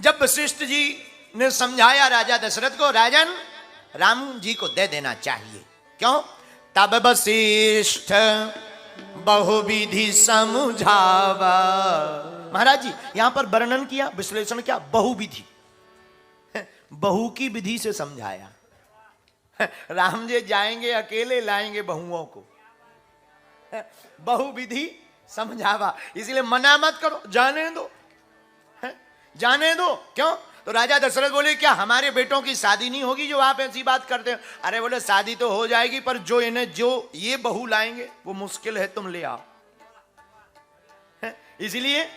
जब वशिष्ठ जी ने समझाया राजा दशरथ को, राजन राम जी को दे देना चाहिए, क्यों? तब वशिष्ठ बहुविधि समझावा। महाराज जी यहां पर वर्णन किया, विश्लेषण किया, बहुविधि, बहू की विधि से समझाया। राम जी जाएंगे अकेले, लाएंगे बहुओं को, बहुविधि समझावा। इसलिए मना मत करो, जाने दो, जाने दो। क्यों? तो राजा दशरथ बोले, क्या हमारे बेटों की शादी नहीं होगी जो आप ऐसी बात करते हैं? अरे बोले शादी तो हो जाएगी, पर जो इन्हें जो ये बहू लाएंगे वो मुश्किल है, तुम ले आओ। इसलिए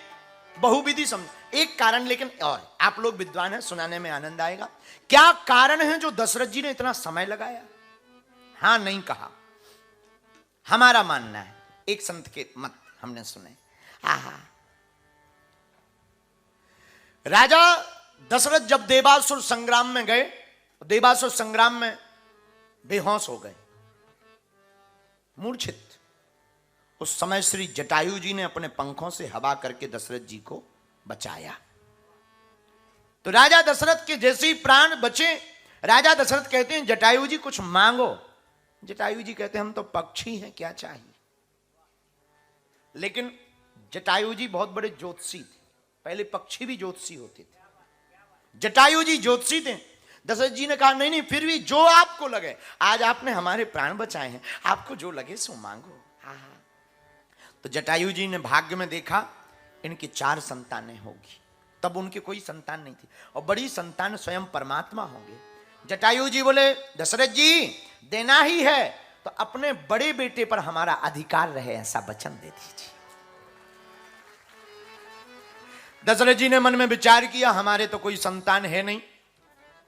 बहुविधि समझ। एक कारण लेकिन और, आप लोग विद्वान हैं, सुनाने में आनंद आएगा। क्या कारण है जो दशरथ जी ने इतना समय लगाया? हां नहीं कहा, हमारा मानना है, एक संत के मत हमने सुने। राजा दशरथ जब देवासुर संग्राम में गए, देवासुर संग्राम में बेहोश हो गए, मूर्छित। उस समय श्री जटायु जी ने अपने पंखों से हवा करके दशरथ जी को बचाया। तो राजा दशरथ के जैसे ही प्राण बचे, राजा दशरथ कहते हैं, जटायु जी कुछ मांगो। जटायु जी कहते हैं, हम तो पक्षी हैं, क्या चाहिए? लेकिन जटायु जी बहुत बड़े ज्योतिषी थे, पहले पक्षी भी ज्योतिषी होते थे। जटायु जी ज्योतिषी थे। दशरथ जी ने कहा, नहीं नहीं, फिर भी जो आपको लगे, आज आपने हमारे प्राण बचाए हैं, आपको जो लगे सो मांगो। तो जटायु जी ने भाग्य में देखा, इनकी 4 संतानें होगी। तब उनकी कोई संतान नहीं थी, और बड़ी संतान स्वयं परमात्मा होंगे। जटायु जी बोले, दशरथ जी देना ही है तो अपने बड़े बेटे पर हमारा अधिकार रहे, ऐसा वचन दे दीजिए। दशरथ जी ने मन में विचार किया, हमारे तो कोई संतान है नहीं,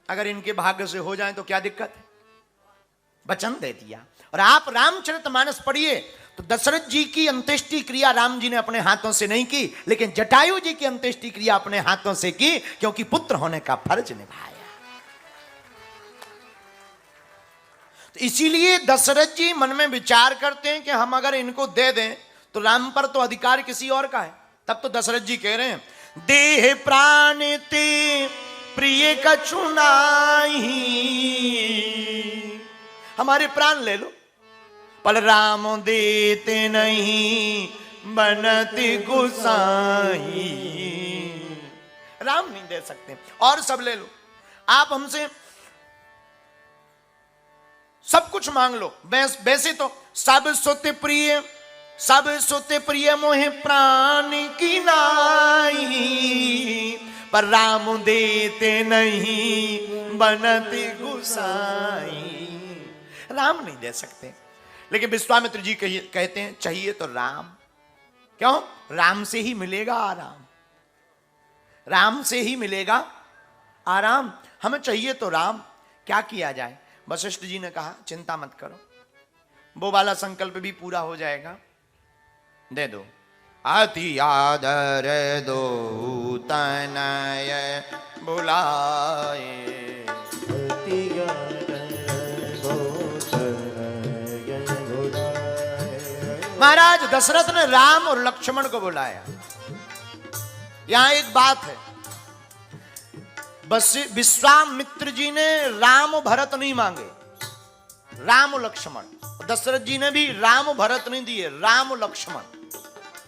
अगर इनके भाग्य से हो जाए तो क्या दिक्कत है? वचन दे दिया। और आप रामचरितमानस पढ़िए तो दशरथ जी की अंत्येष्टि क्रिया राम जी ने अपने हाथों से नहीं की, लेकिन जटायु जी की अंत्येष्टि क्रिया अपने हाथों से की, क्योंकि पुत्र होने का फर्ज निभाया। तो इसीलिए दशरथ जी मन में विचार करते हैं कि हम अगर इनको दे दें तो राम पर तो अधिकार किसी और का है। तब तो दशरथ जी कह रहे हैं, देह प्राण ते प्रिय कछु नाहि, हमारे प्राण ले लो, पर राम देते नहीं बनती गुसाई। राम नहीं दे सकते, और सब ले लो, आप हमसे सब कुछ मांग लो। वैसे तो सब सोते प्रिय, सब सोते प्रिय मोहे प्राण की नाई, पर राम देते नहीं बनती गुसाई। राम नहीं दे सकते, लेकिन विश्वामित्र जी कहते हैं, चाहिए तो राम। क्यों? राम से ही मिलेगा आराम, राम से ही मिलेगा आराम। हमें चाहिए तो राम। क्या किया जाए? वशिष्ठ जी ने कहा, चिंता मत करो, वो वाला संकल्प भी पूरा हो जाएगा, दे दो। अति आदर दो तनय बुलाए, अति आदर दो तनय बुलाए। महाराज दशरथ ने राम और लक्ष्मण को बुलाया। यहां एक बात है, बस विश्वामित्र जी ने राम भरत नहीं मांगे, राम लक्ष्मण। दशरथ जी ने भी राम भरत नहीं दिए, राम लक्ष्मण।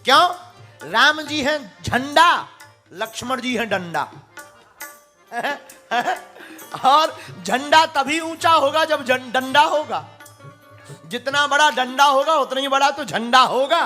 क्यों? राम जी हैं झंडा, लक्ष्मण जी हैं डंडा। और झंडा तभी ऊंचा होगा जब डंडा होगा। जितना बड़ा डंडा होगा उतना ही बड़ा तो झंडा होगा।